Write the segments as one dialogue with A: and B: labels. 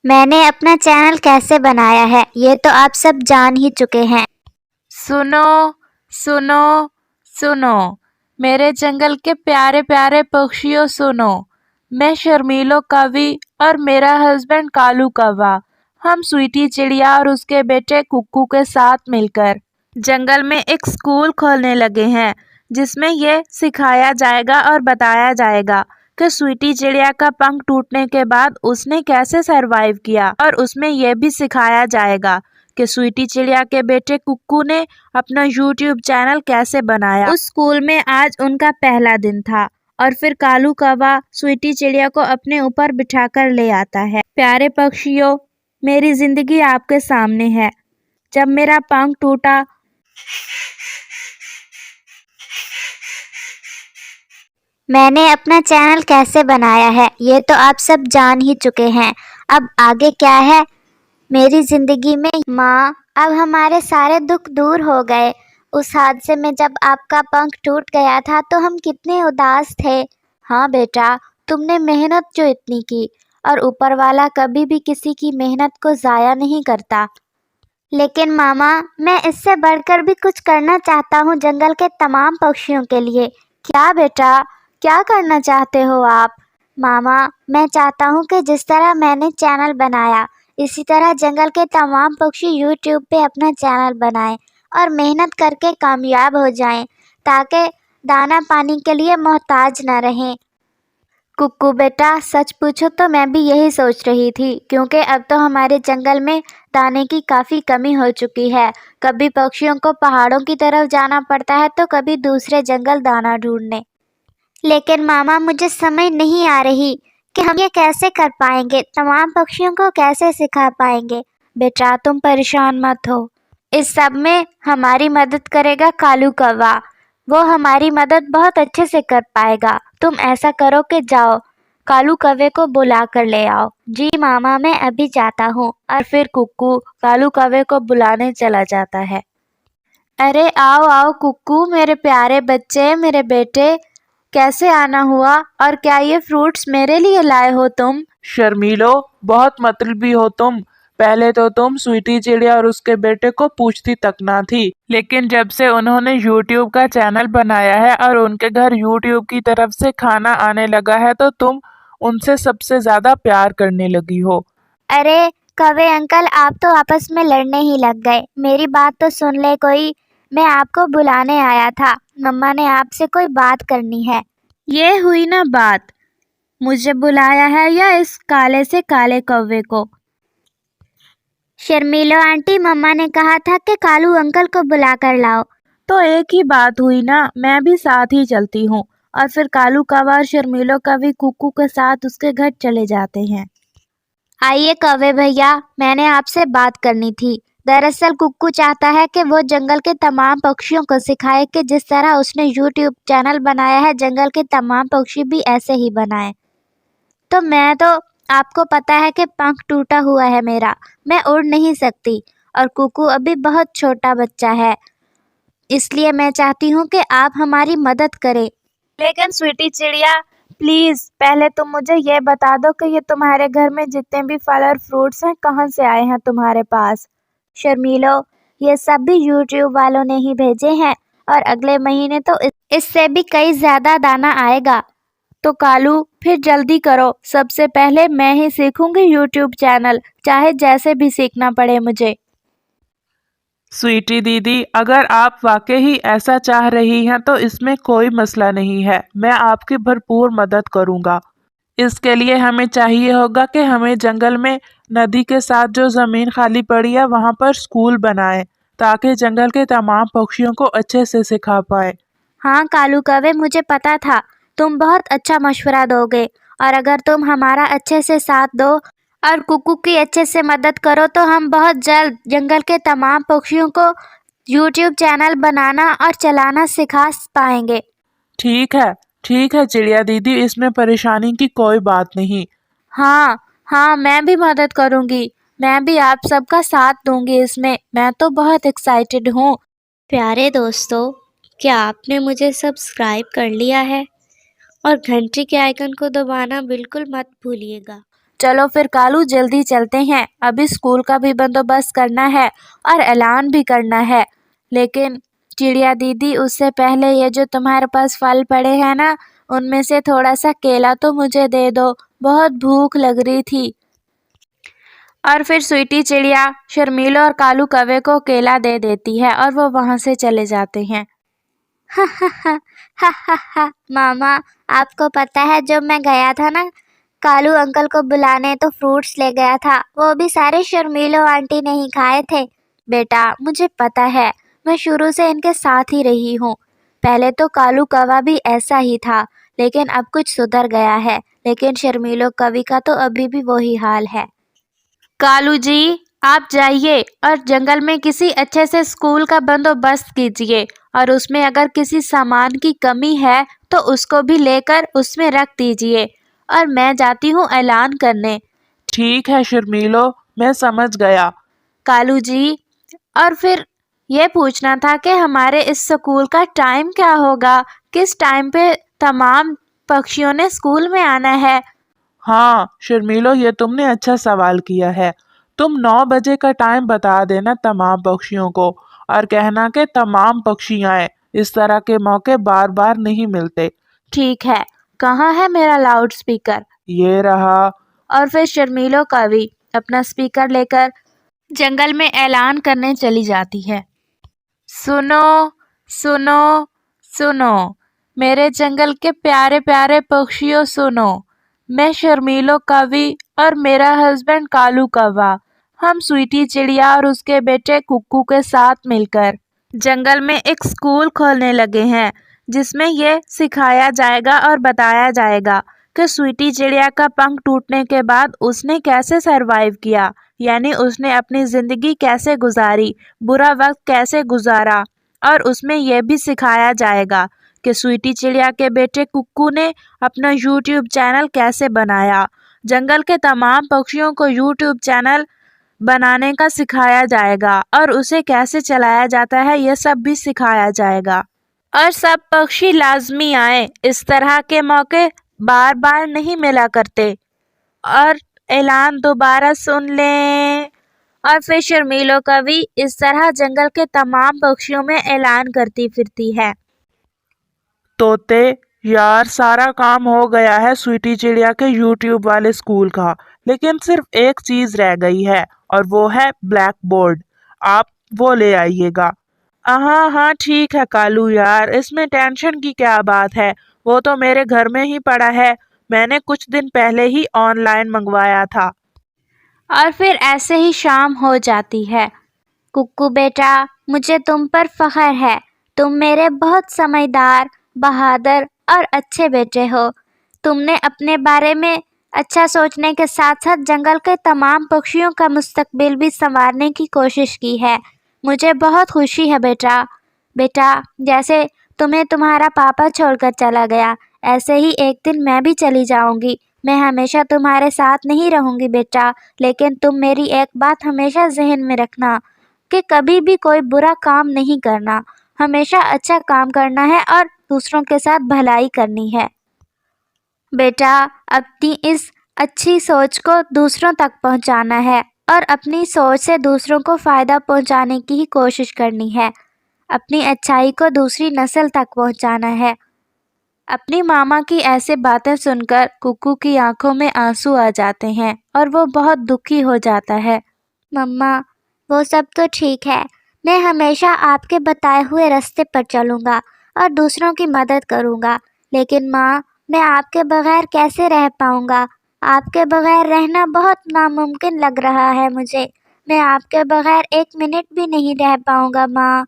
A: मैंने अपना चैनल कैसे बनाया है ये तो आप सब जान ही चुके हैं।
B: सुनो सुनो सुनो मेरे जंगल के प्यारे प्यारे पक्षियों सुनो। मैं शर्मीलो कवि और मेरा हस्बैंड कालू कौवा, हम स्वीटी चिड़िया और उसके बेटे कुक्कू के साथ मिलकर जंगल में एक स्कूल खोलने लगे हैं, जिसमें ये सिखाया जाएगा और बताया जाएगा कि स्वीटी चिड़िया का पंख टूटने के बाद उसने कैसे सरवाइव किया, और उसमें यह भी सिखाया जाएगा कि स्वीटी चिड़िया के बेटे कुक्कू ने अपना यूट्यूब चैनल कैसे बनाया। उस स्कूल में आज उनका पहला दिन था और फिर कालू कौवा स्वीटी चिड़िया को अपने ऊपर बिठाकर ले आता है। प्यारे पक्षियों, मेरी जिंदगी आपके सामने है। जब मेरा पंख टूटा
A: मैंने अपना चैनल कैसे बनाया है ये तो आप सब जान ही चुके हैं। अब आगे क्या है मेरी जिंदगी में? माँ, अब हमारे सारे दुख दूर हो गए। उस हादसे में जब आपका पंख टूट गया था तो हम कितने उदास थे। हाँ बेटा, तुमने मेहनत जो इतनी की, और ऊपर वाला कभी भी किसी की मेहनत को ज़ाया नहीं करता। लेकिन मामा, मैं इससे बढ़कर भी कुछ करना चाहता हूँ जंगल के तमाम पक्षियों के लिए। क्या बेटा, क्या करना चाहते हो आप? मामा, मैं चाहता हूँ कि जिस तरह मैंने चैनल बनाया इसी तरह जंगल के तमाम पक्षी यूट्यूब पे अपना चैनल बनाएं और मेहनत करके कामयाब हो जाएं, ताकि दाना पानी के लिए मोहताज न रहें। कुक्कू बेटा, सच पूछो तो मैं भी यही सोच रही थी, क्योंकि अब तो हमारे जंगल में दाने की काफ़ी कमी हो चुकी है। कभी पक्षियों को पहाड़ों की तरफ जाना पड़ता है तो कभी दूसरे जंगल दाना ढूंढने। लेकिन मामा, मुझे समझ नहीं आ रही कि हम ये कैसे कर पाएंगे, तमाम पक्षियों को कैसे सिखा पाएंगे। बेटा, तुम परेशान मत हो, इस सब में हमारी मदद करेगा कालू कौवा। वो हमारी मदद बहुत अच्छे से कर पाएगा। तुम ऐसा करो कि जाओ कालू कौवे को बुला कर ले आओ। जी मामा, मैं अभी जाता हूँ। और फिर कुक्कू कालू कौवे को बुलाने चला जाता है। अरे आओ आओ कुक्कू, मेरे प्यारे बच्चे, मेरे बेटे, कैसे आना हुआ? और क्या ये फ्रूट्स मेरे लिए लाए हो तुम?
B: शर्मीलो, बहुत मतलबी हो तुम। पहले तो तुम स्वीटी चिड़िया और उसके बेटे को पूछती तक ना थी, लेकिन जब से उन्होंने यूट्यूब का चैनल बनाया है और उनके घर यूट्यूब की तरफ से खाना आने लगा है तो तुम उनसे सबसे ज्यादा प्यार करने लगी हो।
A: अरे कौवे अंकल, आप तो आपस में लड़ने ही लग गए। मेरी बात तो सुन ले कोई। मैं आपको बुलाने आया था, मम्मा ने आपसे कोई बात करनी है।
B: ये हुई ना बात, मुझे बुलाया है या इस काले से काले कौवे को?
A: शर्मीलो आंटी, मम्मा ने कहा था कि कालू अंकल को बुला कर लाओ।
B: तो एक ही बात हुई ना, मैं भी साथ ही चलती हूँ। और फिर कालू कौवा और शर्मीलो कवि कुक्कू के साथ उसके घर चले जाते हैं।
A: आइए कौवे भैया, मैंने आपसे बात करनी थी। दरअसल कुक्कू चाहता है कि वो जंगल के तमाम पक्षियों को सिखाए कि जिस तरह उसने यूट्यूब चैनल बनाया है जंगल के तमाम पक्षी भी ऐसे ही बनाएं। तो मैं तो, आपको पता है कि पंख टूटा हुआ है मेरा, मैं उड़ नहीं सकती, और कुक्कू अभी बहुत छोटा बच्चा है। इसलिए मैं चाहती हूँ कि आप हमारी मदद करें।
B: लेकिन स्वीटी चिड़िया, प्लीज पहले तुम मुझे ये बता दो कि ये तुम्हारे घर में जितने भी फल और फ्रूट्स हैं कहाँ से आए हैं तुम्हारे पास?
A: शर्मीलो, ये सब भी यूट्यूब वालों ने ही भेजे हैं, और अगले महीने तो इससे भी कई ज़्यादा दाना आएगा।
B: तो कालू, फिर जल्दी करो, सबसे पहले मैं ही सीखूंगी यूट्यूब चैनल, चाहे जैसे भी सीखना पड़े मुझे। स्वीटी दीदी, अगर आप वाकई ही ऐसा चाह रही हैं तो इसमें कोई मसला नहीं है, मैं आपकी भरपूर मदद करूंगा। इसके लिए हमें चाहिए होगा कि हमें जंगल में नदी के साथ जो ज़मीन खाली पड़ी है वहाँ पर स्कूल बनाएं, ताकि जंगल के तमाम पक्षियों को अच्छे से सिखा पाए।
A: हाँ कालू कौवे, मुझे पता था तुम बहुत अच्छा मशवरा दोगे, और अगर तुम हमारा अच्छे से साथ दो और कुक्कू की अच्छे से मदद करो तो हम बहुत जल्द जंगल के तमाम पक्षियों को यूट्यूब चैनल बनाना और चलाना सिखा पाएंगे।
B: ठीक है चिड़िया दीदी, इसमें परेशानी की कोई बात नहीं।
A: हाँ हाँ, मैं भी मदद करूँगी, मैं भी आप सबका साथ दूंगी इसमें। मैं तो बहुत एक्साइटेड हूँ। प्यारे दोस्तों, क्या आपने मुझे सब्सक्राइब कर लिया है? और घंटी के आइकन को दबाना बिल्कुल मत भूलिएगा।
B: चलो फिर कालू जल्दी चलते हैं, अभी स्कूल का भी बंदोबस्त करना है और ऐलान भी करना है। लेकिन चिड़िया दीदी उससे पहले ये जो तुम्हारे पास फल पड़े हैं ना, उनमें से थोड़ा सा केला तो मुझे दे दो, बहुत भूख लग रही थी। और फिर स्वीटी चिड़िया शर्मीलो और कालू कौवे को केला दे देती है और वो वहाँ से चले जाते हैं।
A: हा हा हा हा हा हा। मामा, आपको पता है जब मैं गया था ना कालू अंकल को बुलाने तो फ्रूट्स ले गया था, वो भी सारे शर्मीलो आंटी ने ही खाए थे। बेटा मुझे पता है, मैं शुरू से इनके साथ ही रही हूँ। पहले तो कालू कौवा भी ऐसा ही था, लेकिन अब कुछ सुधर गया है, लेकिन शर्मीलो कवि का तो अभी भी वही हाल है।
B: कालू जी, आप जाइए और जंगल में किसी अच्छे से स्कूल का बंदोबस्त कीजिए और उसमें अगर किसी सामान की कमी है तो उसको भी लेकर उसमें रख दीजिए, और मैं जाती हूँ ऐलान करने।
C: ठीक है शर्मीलो, मैं समझ गया।
B: कालू जी, और फिर ये पूछना था कि हमारे इस स्कूल का टाइम क्या होगा, किस टाइम पे तमाम पक्षियों ने स्कूल में आना है?
C: हाँ शर्मीलो, ये तुमने अच्छा सवाल किया है। तुम 9 बजे का टाइम बता देना तमाम पक्षियों को और कहना कि तमाम पक्षी आए। इस तरह के मौके बार बार नहीं मिलते।
B: ठीक है, कहाँ है मेरा लाउड स्पीकर?
C: ये रहा।
B: और फिर शर्मीलो कवि अपना स्पीकर लेकर जंगल में ऐलान करने चली जाती है। सुनो सुनो सुनो, मेरे जंगल के प्यारे प्यारे पक्षियों सुनो, मैं शर्मीलो कवि और मेरा हस्बैंड कालू कौवा, हम स्वीटी चिड़िया और उसके बेटे कुक्कू के साथ मिलकर जंगल में एक स्कूल खोलने लगे हैं, जिसमें ये सिखाया जाएगा और बताया जाएगा कि स्वीटी चिड़िया का पंख टूटने के बाद उसने कैसे सरवाइव किया, यानी उसने अपनी ज़िंदगी कैसे गुजारी, बुरा वक्त कैसे गुजारा। और उसमें यह भी सिखाया जाएगा कि स्वीटी चिड़िया के बेटे कुक्कू ने अपना यूट्यूब चैनल कैसे बनाया। जंगल के तमाम पक्षियों को यूट्यूब चैनल बनाने का सिखाया जाएगा और उसे कैसे चलाया जाता है यह सब भी सिखाया जाएगा। और सब पक्षी लाजमी आए, इस तरह के मौके बार बार नहीं मिला करते। और ऐलान दोबारा सुन लें। और फिर शर्मीलो कवि इस तरह जंगल के तमाम पक्षियों में ऐलान करती फिरती है।
C: तोते यार, सारा काम हो गया है स्वीटी चिड़िया के यूट्यूब वाले स्कूल का, लेकिन सिर्फ एक चीज रह गई है और वो है ब्लैक बोर्ड। आप वो ले आइएगा। हाँ हाँ ठीक है कालू यार, इसमें टेंशन की क्या बात है, वो तो मेरे घर में ही पड़ा है, मैंने कुछ दिन पहले ही ऑनलाइन मंगवाया था।
A: और फिर ऐसे ही शाम हो जाती है। कुक्कू बेटा, मुझे तुम पर फख्र है, तुम मेरे बहुत समझदार, बहादुर और अच्छे बेटे हो। तुमने अपने बारे में अच्छा सोचने के साथ साथ जंगल के तमाम पक्षियों का मुस्तकबिल भी संवारने की कोशिश की है। मुझे बहुत खुशी है बेटा। बेटा, जैसे तुम्हें तुम्हारा पापा छोड़कर चला गया, ऐसे ही एक दिन मैं भी चली जाऊंगी। मैं हमेशा तुम्हारे साथ नहीं रहूंगी बेटा, लेकिन तुम मेरी एक बात हमेशा जहन में रखना कि कभी भी कोई बुरा काम नहीं करना, हमेशा अच्छा काम करना है और दूसरों के साथ भलाई करनी है। बेटा, अपनी इस अच्छी सोच को दूसरों तक पहुंचाना है और अपनी सोच से दूसरों को फ़ायदा पहुंचाने की ही कोशिश करनी है। अपनी अच्छाई को दूसरी नस्ल तक पहुंचाना है। अपनी मामा की ऐसे बातें सुनकर कुक्कू की आंखों में आंसू आ जाते हैं और वो बहुत दुखी हो जाता है। मम्मा, वो सब तो ठीक है, मैं हमेशा आपके बताए हुए रास्ते पर चलूँगा और दूसरों की मदद करूँगा, लेकिन माँ, मैं आपके बगैर कैसे रह पाऊँगा? आपके बगैर रहना बहुत नामुमकिन लग रहा है मुझे। मैं आपके बगैर एक मिनट भी नहीं रह पाऊँगा माँ।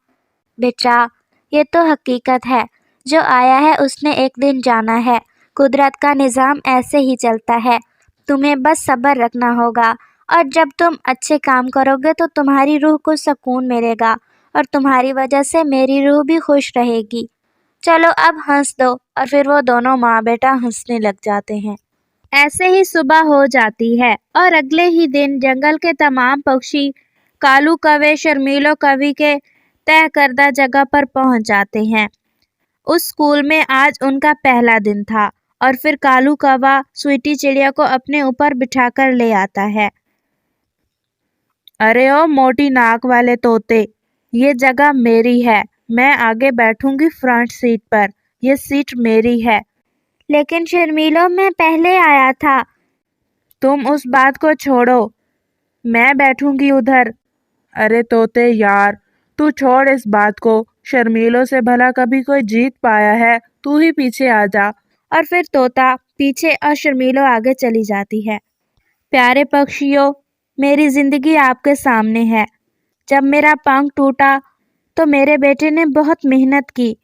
A: बेटा, ये तो हकीकत है, जो आया है उसने एक दिन जाना है। कुदरत का निज़ाम ऐसे ही चलता है, तुम्हें बस सब्र रखना होगा और जब तुम अच्छे काम करोगे तो तुम्हारी रूह को सुकून मिलेगा और तुम्हारी वजह से मेरी रूह भी खुश रहेगी। चलो अब हंस दो। और फिर वो दोनों माँ बेटा हंसने लग जाते हैं। ऐसे ही सुबह हो जाती है और अगले ही दिन जंगल के तमाम पक्षी कालू कौवे शर्मीलो कवि के तय करदा जगह पर पहुंच जाते हैं। उस स्कूल में आज उनका पहला दिन था
B: और फिर कालू कौवा स्वीटी चिड़िया को अपने ऊपर बिठाकर ले आता है। अरे ओ मोटी नाक वाले तोते, ये जगह मेरी है, मैं आगे बैठूंगी फ्रंट सीट पर, ये सीट मेरी है।
A: लेकिन शर्मीलो, मैं पहले आया था।
B: तुम उस बात को छोड़ो, मैं बैठूंगी उधर। अरे तोते यार, तू छोड़ इस बात को, शर्मीलों से भला कभी कोई जीत पाया है, तू ही पीछे आ जा। और फिर तोता पीछे और शर्मीलो आगे चली जाती है। प्यारे पक्षियों, मेरी जिंदगी आपके सामने है। जब मेरा पंख टूटा तो मेरे बेटे ने बहुत मेहनत की,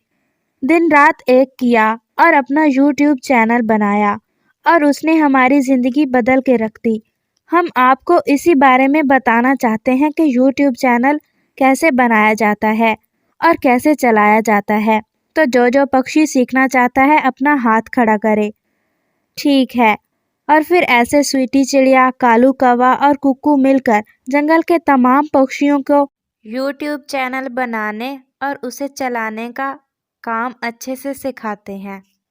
B: दिन रात एक किया और अपना YouTube चैनल बनाया और उसने हमारी ज़िंदगी बदल के रख दी। हम आपको इसी बारे में बताना चाहते हैं कि YouTube चैनल कैसे बनाया जाता है और कैसे चलाया जाता है। तो जो पक्षी सीखना चाहता है अपना हाथ खड़ा करे। ठीक है। और फिर ऐसे स्वीटी चिड़िया, कालू कौवा और कुक्कू मिलकर जंगल के तमाम पक्षियों को YouTube चैनल बनाने और उसे चलाने का काम अच्छे से सिखाते हैं।